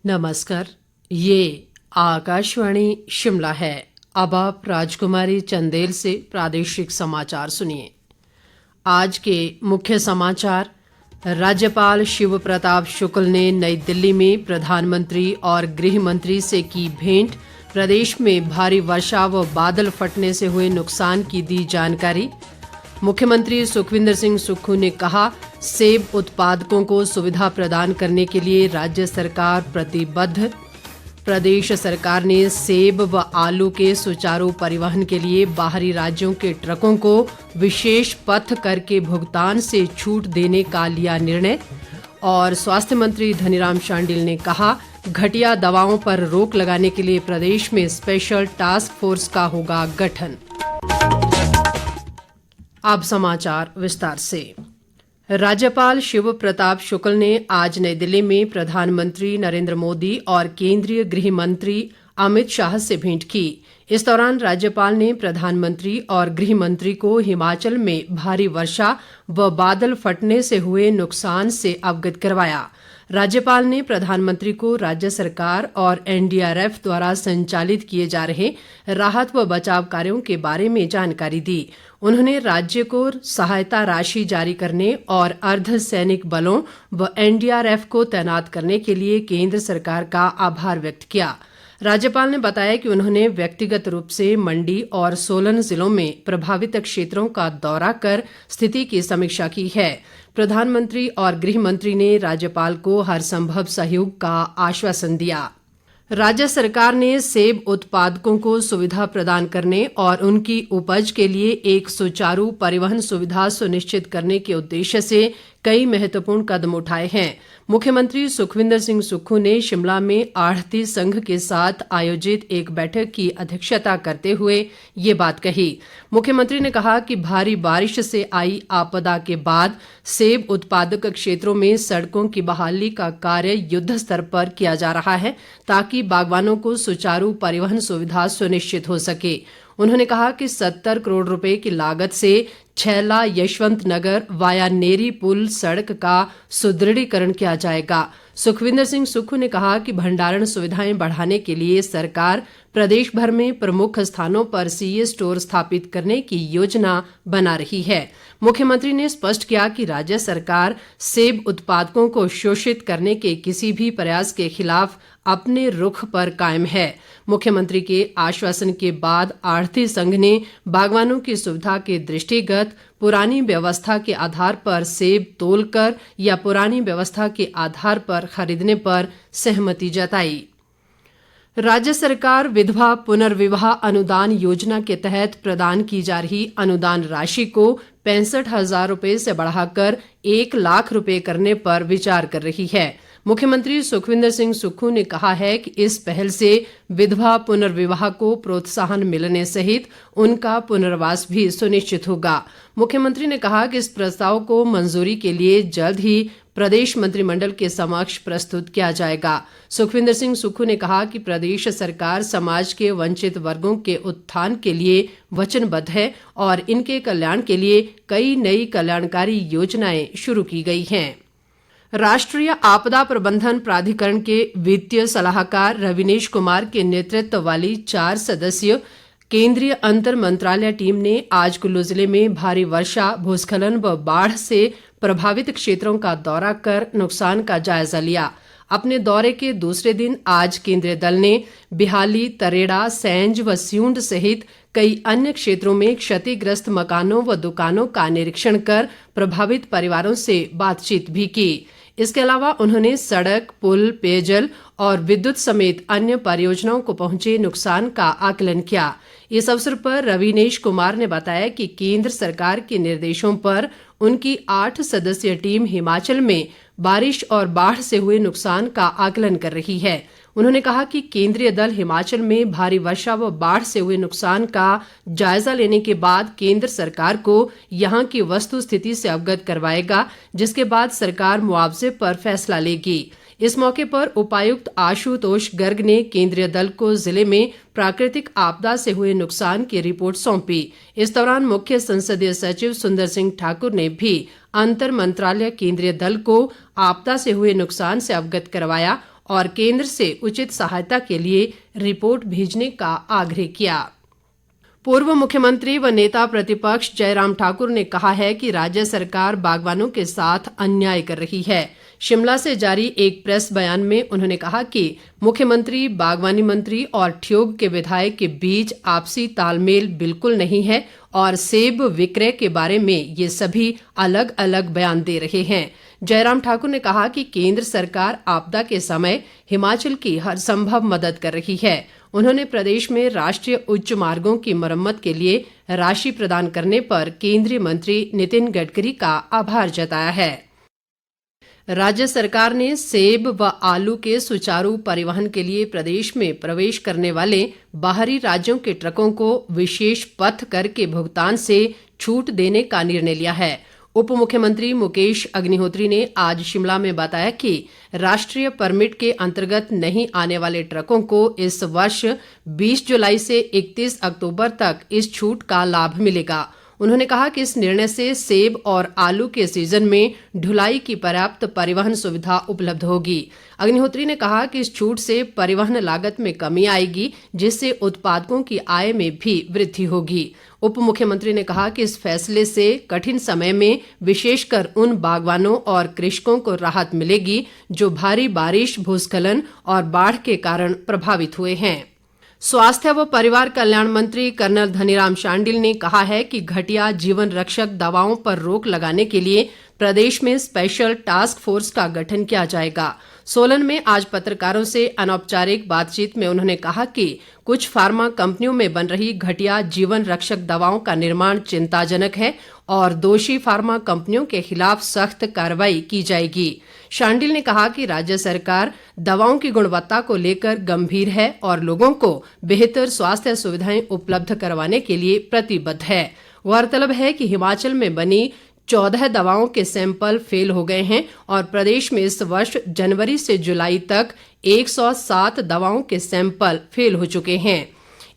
नमस्कार, ये आकाशवाणी शिमला है। अब आप राजकुमारी चंदेल से प्रादेशिक समाचार सुनिए। आज के मुख्य समाचार। राज्यपाल शिव प्रताप शुक्ल ने नई दिल्ली में प्रधानमंत्री और गृह मंत्री से की भेंट। प्रदेश में भारी वर्षा व बादल फटने से हुए नुकसान की दी जानकारी। मुख्यमंत्री सुखविंदर सिंह सुक्खू ने कहा, सेब उत्पादकों को सुविधा प्रदान करने के लिए राज्य सरकार प्रतिबद्ध। प्रदेश सरकार ने सेब व आलू के सुचारू परिवहन के लिए बाहरी राज्यों के ट्रकों को विशेष पथ कर के भुगतान से छूट देने का लिया निर्णय। और स्वास्थ्य मंत्री धनीराम शांडिल ने कहा, घटिया दवाओं पर रोक लगाने के लिए प्रदेश में स्पेशल टास्क फोर्स का होगा गठन। अब समाचार विस्तार से। राज्यपाल शिव प्रताप शुक्ल ने आज नई दिल्ली में प्रधानमंत्री नरेंद्र मोदी और केंद्रीय गृह मंत्री अमित शाह से भेंट की। इस दौरान राज्यपाल ने प्रधानमंत्री और गृह मंत्री को हिमाचल में भारी वर्षा व बादल फटने से हुए नुकसान से अवगत करवाया। राज्यपाल ने प्रधानमंत्री को राज्य सरकार और एनडीआरएफ द्वारा संचालित किए जा रहे राहत व बचाव कार्यों के बारे में जानकारी दी। उन्होंने राज्य को सहायता राशि जारी करने और अर्धसैनिक बलों व एनडीआरएफ को तैनात करने के लिए केंद्र सरकार का आभार व्यक्त किया। राज्यपाल ने बताया कि उन्होंने व्यक्तिगत रूप से मंडी और सोलन जिलों में प्रभावित क्षेत्रों का दौरा कर स्थिति की समीक्षा की है। प्रधानमंत्री और गृह मंत्री ने राज्यपाल को हर संभव सहयोग का आश्वासन दिया। राज्य सरकार ने सेब उत्पादकों को सुविधा प्रदान करने और उनकी उपज के लिए एक सुचारू परिवहन सुविधा सुनिश्चित करने के उद्देश्य से कई महत्वपूर्ण कदम उठाए हैं। मुख्यमंत्री सुखविंदर सिंह सुक्खू ने शिमला में आढ़ती संघ के साथ आयोजित एक बैठक की अध्यक्षता करते हुए ये बात कही। मुख्यमंत्री ने कहा कि भारी बारिश से आई आपदा के बाद सेब उत्पादक क्षेत्रों में सड़कों की बहाली का कार्य युद्ध स्तर पर किया जा रहा है ताकि बागवानों को सुचारू परिवहन सुविधा सुनिश्चित हो सके। उन्होंने कहा कि 70 करोड़ रुपए की लागत से छैला यशवंत नगर वाया नेरी पुल सड़क का सुदृढ़ीकरण किया जाएगा। सुखविंदर सिंह सुक्खू ने कहा कि भंडारण सुविधाएं बढ़ाने के लिए सरकार प्रदेश भर में प्रमुख स्थानों पर सीए स्टोर स्थापित करने की योजना बना रही है। मुख्यमंत्री ने स्पष्ट किया कि राज्य सरकार सेब उत्पादकों को शोषित करने के किसी भी प्रयास के खिलाफ अपने रुख पर कायम है। मुख्यमंत्री के आश्वासन के बाद आढ़ती संघ ने बागवानों की सुविधा के दृष्टिगत पुरानी व्यवस्था के आधार पर सेब तोलकर या पुरानी व्यवस्था के आधार पर खरीदने पर सहमति जताई। राज्य सरकार विधवा पुनर्विवाह अनुदान योजना के तहत प्रदान की जा रही अनुदान राशि को 65,000 रुपए से बढ़ाकर 1 लाख रुपए करने पर विचार कर रही है। मुख्यमंत्री सुखविंदर सिंह सुक्खू ने कहा है कि इस पहल से विधवा पुनर्विवाह को प्रोत्साहन मिलने सहित उनका पुनर्वास भी सुनिश्चित होगा। मुख्यमंत्री ने कहा कि इस प्रस्ताव को मंजूरी के लिए जल्द ही प्रदेश मंत्रिमंडल के समक्ष प्रस्तुत किया जाएगा। सुखविंदर सिंह सुक्खू ने कहा कि प्रदेश सरकार समाज के वंचित वर्गों के उत्थान के लिए वचनबद्ध है और इनके कल्याण के लिए कई नई कल्याणकारी योजनाएं शुरू की गई हैं। राष्ट्रीय आपदा प्रबंधन प्राधिकरण के वित्तीय सलाहकार रविनेश कुमार के नेतृत्व वाली 4 सदस्यीय केंद्रीय अंतर मंत्रालय टीम ने आज कुल्लू जिले में भारी वर्षा, भूस्खलन व बाढ़ से प्रभावित क्षेत्रों का दौरा कर नुकसान का जायजा लिया। अपने दौरे के दूसरे दिन आज केंद्रीय दल ने बिहाली, तरेड़ा, सैंज व सियूंड सहित कई अन्य क्षेत्रों में क्षतिग्रस्त मकानों व दुकानों का निरीक्षण कर प्रभावित परिवारों से बातचीत भी की। इसके अलावा उन्होंने सड़क, पुल, पेयजल और विद्युत समेत अन्य परियोजनाओं को पहुंचे नुकसान का आकलन किया। इस अवसर पर रविनेश कुमार ने बताया कि केंद्र सरकार के निर्देशों पर उनकी 8 सदस्यीय टीम हिमाचल में बारिश और बाढ़ से हुए नुकसान का आकलन कर रही है। उन्होंने कहा कि केंद्रीय दल हिमाचल में भारी वर्षा व बाढ़ से हुए नुकसान का जायजा लेने के बाद केंद्र सरकार को यहां की वस्तु स्थिति से अवगत करवाएगा, जिसके बाद सरकार मुआवजे पर फैसला लेगी। इस मौके पर उपायुक्त आशुतोष गर्ग ने केंद्रीय दल को जिले में प्राकृतिक आपदा से हुए नुकसान की रिपोर्ट सौंपी। इस दौरान मुख्य संसदीय सचिव सुंदर सिंह ठाकुर ने भी अंतर मंत्रालय केंद्रीय दल को आपदा से हुए नुकसान से अवगत करवाया और केंद्र से उचित सहायता के लिए रिपोर्ट भेजने का आग्रह किया। पूर्व मुख्यमंत्री व नेता प्रतिपक्ष जयराम ठाकुर ने कहा है कि राज्य सरकार बागवानों के साथ अन्याय कर रही है। शिमला से जारी एक प्रेस बयान में उन्होंने कहा कि मुख्यमंत्री, बागवानी मंत्री और ठियोग के विधायक के बीच आपसी तालमेल बिल्कुल नहीं है और सेब विक्रय के बारे में ये सभी अलग अलग बयान दे रहे हैं। जयराम ठाकुर ने कहा कि केंद्र सरकार आपदा के समय हिमाचल की हर संभव मदद कर रही है। उन्होंने प्रदेश में राष्ट्रीय उच्च मार्गों की मरम्मत के लिए राशि प्रदान करने पर केंद्रीय मंत्री नितिन गडकरी का आभार जताया है। राज्य सरकार ने सेब व आलू के सुचारू परिवहन के लिए प्रदेश में प्रवेश करने वाले बाहरी राज्यों के ट्रकों को विशेष पथ कर के भुगतान से छूट देने का निर्णय लिया है। उप मुख्यमंत्री मुकेश अग्निहोत्री ने आज शिमला में बताया कि राष्ट्रीय परमिट के अंतर्गत नहीं आने वाले ट्रकों को इस वर्ष 20 जुलाई से 31 अक्टूबर तक इस छूट का लाभ मिलेगा। उन्होंने कहा कि इस निर्णय से सेब और आलू के सीजन में ढुलाई की पर्याप्त परिवहन सुविधा उपलब्ध होगी। अग्निहोत्री ने कहा कि इस छूट से परिवहन लागत में कमी आएगी, जिससे उत्पादकों की आय में भी वृद्धि होगी। उप मुख्यमंत्री ने कहा कि इस फैसले से कठिन समय में विशेषकर उन बागवानों और कृषकों को राहत मिलेगी जो भारी बारिश, भूस्खलन और बाढ़ के कारण प्रभावित हुए हैं। स्वास्थ्य व परिवार कल्याण मंत्री कर्नल धनीराम शांडिल ने कहा है कि घटिया जीवन रक्षक दवाओं पर रोक लगाने के लिए प्रदेश में स्पेशल टास्क फोर्स का गठन किया जाएगा। सोलन में आज पत्रकारों से अनौपचारिक बातचीत में उन्होंने कहा कि कुछ फार्मा कंपनियों में बन रही घटिया जीवन रक्षक दवाओं का निर्माण चिंताजनक है और दोषी फार्मा कंपनियों के खिलाफ सख्त कार्रवाई की जाएगी। शांडिल ने कहा कि राज्य सरकार दवाओं की गुणवत्ता को लेकर गंभीर है और लोगों को बेहतर स्वास्थ्य सुविधाएं उपलब्ध करवाने के लिए प्रतिबद्ध है। गौरतलब है कि हिमाचल में बनी 14 दवाओं के सैंपल फेल हो गए हैं और प्रदेश में इस वर्ष जनवरी से जुलाई तक 107 दवाओं के सैंपल फेल हो चुके हैं।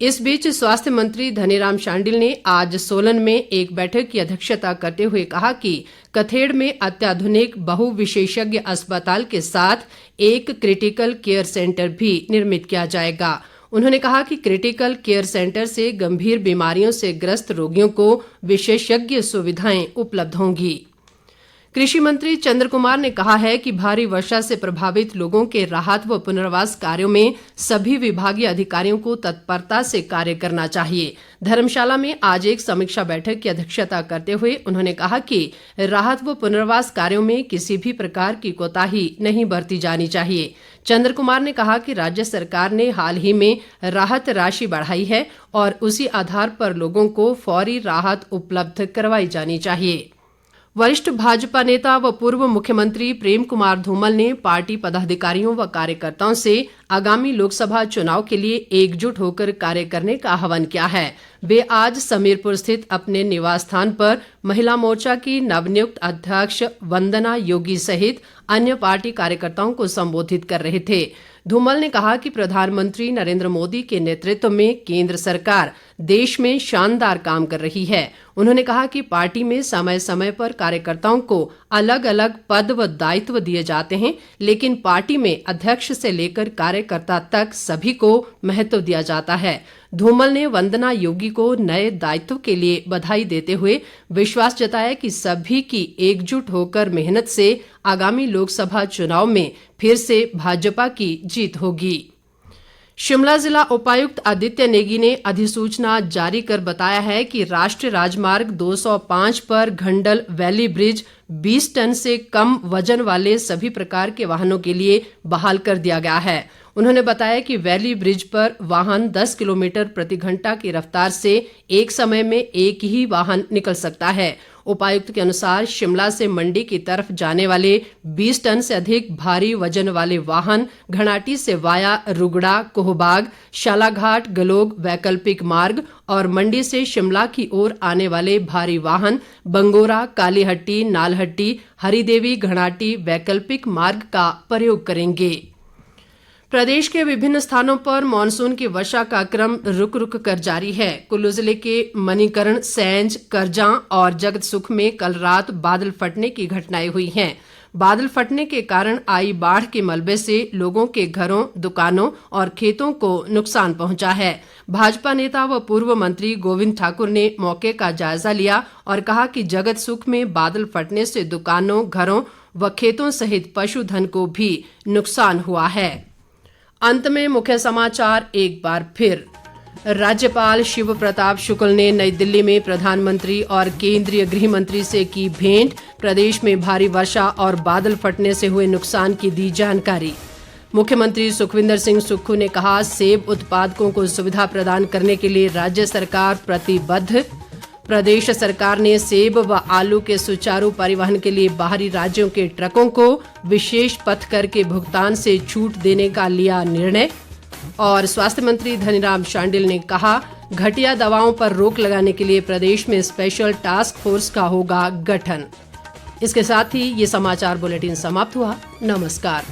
इस बीच स्वास्थ्य मंत्री धनीराम शांडिल ने आज सोलन में एक बैठक की अध्यक्षता करते हुए कहा कि कथेड़ में अत्याधुनिक बहुविशेषज्ञ अस्पताल के साथ एक क्रिटिकल केयर सेंटर भी निर्मित किया जाएगा। उन्होंने कहा कि क्रिटिकल केयर सेंटर से गंभीर बीमारियों से ग्रस्त रोगियों को विशेषज्ञ सुविधाएं उपलब्ध होंगी। कृषि मंत्री चंद्र कुमार ने कहा है कि भारी वर्षा से प्रभावित लोगों के राहत व पुनर्वास कार्यों में सभी विभागीय अधिकारियों को तत्परता से कार्य करना चाहिए। धर्मशाला में आज एक समीक्षा बैठक की अध्यक्षता करते हुए उन्होंने कहा कि राहत व पुनर्वास कार्यों में किसी भी प्रकार की कोताही नहीं बरती जानी चाहिए। चंद्र कुमार ने कहा कि राज्य सरकार ने हाल ही में राहत राशि बढ़ाई है और उसी आधार पर लोगों को फौरी राहत उपलब्ध करवाई जानी चाहिए। वरिष्ठ भाजपा नेता व पूर्व मुख्यमंत्री प्रेम कुमार धूमल ने पार्टी पदाधिकारियों व कार्यकर्ताओं से आगामी लोकसभा चुनाव के लिए एकजुट होकर कार्य करने का आह्वान किया है। वे आज समीरपुर स्थित अपने निवास स्थान पर महिला मोर्चा की नवनियुक्त अध्यक्ष वंदना योगी सहित अन्य पार्टी कार्यकर्ताओं को संबोधित कर रहे थे। धूमल ने कहा कि प्रधानमंत्री नरेंद्र मोदी के नेतृत्व में केंद्र सरकार देश में शानदार काम कर रही है। उन्होंने कहा कि पार्टी में समय समय पर कार्यकर्ताओं को अलग अलग पद व दायित्व दिए जाते हैं, लेकिन पार्टी में अध्यक्ष से लेकर कार्यकर्ता तक सभी को महत्व दिया जाता है। धूमल ने वंदना योगी को नए दायित्व के लिए बधाई देते हुए विश्वास जताया कि सभी की एकजुट होकर मेहनत से आगामी लोकसभा चुनाव में फिर से भाजपा की जीत होगी। शिमला जिला उपायुक्त आदित्य नेगी ने अधिसूचना जारी कर बताया है कि राष्ट्रीय राजमार्ग 205 पर घंडल वैली ब्रिज 20 टन से कम वजन वाले सभी प्रकार के वाहनों के लिए बहाल कर दिया गया है। उन्होंने बताया कि वैली ब्रिज पर वाहन 10 किलोमीटर प्रति घंटा की रफ्तार से एक समय में एक ही वाहन निकल सकता है। उपायुक्त के अनुसार शिमला से मंडी की तरफ जाने वाले 20 टन से अधिक भारी वजन वाले वाहन घणाटी से वाया रुगड़ा, कोहबाग, शालाघाट, गलोग वैकल्पिक मार्ग और मंडी से शिमला की ओर आने वाले भारी वाहन बंगोरा, कालीहट्टी, नालहट्टी, हरिदेवी, घणाटी वैकल्पिक मार्ग का प्रयोग करेंगे। प्रदेश के विभिन्न स्थानों पर मानसून की वर्षा का क्रम रुक रुक कर जारी है। कुल्लू जिले के मणिकर्ण, सैंज, करजां और जगतसुख में कल रात बादल फटने की घटनाएं हुई हैं। बादल फटने के कारण आई बाढ़ के मलबे से लोगों के घरों, दुकानों और खेतों को नुकसान पहुंचा है। भाजपा नेता व पूर्व मंत्री गोविंद ठाकुर ने मौके का जायजा लिया और कहा कि जगत सुख में बादल फटने से दुकानों, घरों व खेतों सहित पशुधन को भी नुकसान हुआ है। अंत में मुख्य समाचार एक बार फिर। राज्यपाल शिव प्रताप शुक्ल ने नई दिल्ली में प्रधानमंत्री और केंद्रीय गृह मंत्री से की भेंट। प्रदेश में भारी वर्षा और बादल फटने से हुए नुकसान की दी जानकारी। मुख्यमंत्री सुखविंदर सिंह सुक्खू ने कहा, सेब उत्पादकों को सुविधा प्रदान करने के लिए राज्य सरकार प्रतिबद्ध। प्रदेश सरकार ने सेब व आलू के सुचारू परिवहन के लिए बाहरी राज्यों के ट्रकों को विशेष पथ कर के भुगतान से छूट देने का लिया निर्णय। और स्वास्थ्य मंत्री धनीराम शांडिल ने कहा, घटिया दवाओं पर रोक लगाने के लिए प्रदेश में स्पेशल टास्क फोर्स का होगा गठन। इसके साथ ही ये समाचार बुलेटिन समाप्त हुआ। नमस्कार।